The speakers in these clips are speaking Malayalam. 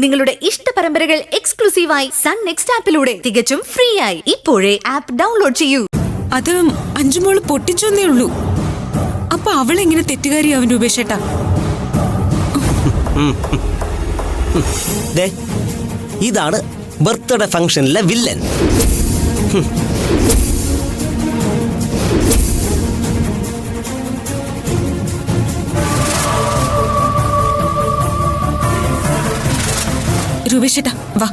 നിങ്ങളുടെ ഇഷ്ട പരമ്പരകൾ എക്സ്ക്ലൂസീവായി സൺ നെക്സ്റ്റ് ആപ്പിലൂടെ തികച്ചും ഫ്രീ ആയി ഇപ്പോഴേ ആപ്പ് ഡൗൺലോഡ് ചെയ്യൂ. അത് അഞ്ചുമോള് പൊട്ടിച്ചൊന്നേ ഉള്ളൂ. അപ്പൊ അവളെങ്ങനെ തെറ്റുകാരിയാവും രൂപേഷേട്ടാ? ഇതാണ് ബർത്ത്ഡേ ഫംഗ്ഷനിലെ വില്ലൻ. രൂപേഷേട്ടാ വാ.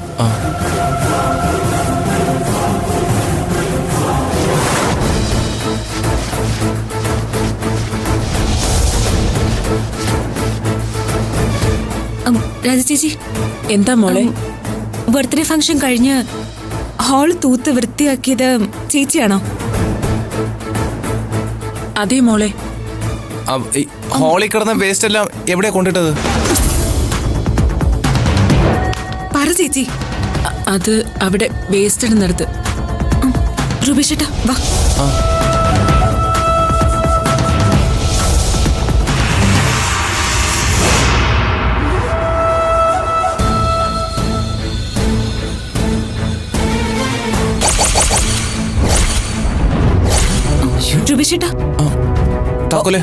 രാജചേച്ചി, എന്താ മോളെ? ബർത്ത്ഡേ ഫംഗ്ഷൻ കഴിഞ്ഞ് ഹാള് തൂത്ത് വൃത്തിയാക്കിയത് ചേച്ചിയാണോ? അതെ മോളെ. ഹാളിൽ കിടന്ന വേസ്റ്റ് എല്ലാം എവിടെയാ കൊണ്ടിട്ടത്? പറ ചേച്ചി. അത് അവിടെ വേസ്റ്റ് ഇടുന്നിടത്ത്. രൂപേഷേട്ടാ വാ. രൂപേഷേട്ടാ താക്കോലെ.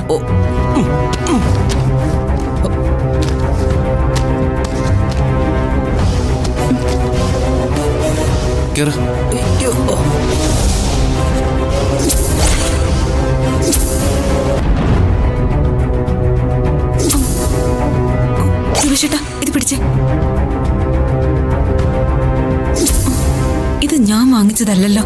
കേറ്. രൂപേഷേട്ടാ ഇത് പിടിച്ചേ. ഇത് ഞാൻ വാങ്ങിച്ചതല്ലല്ലോ.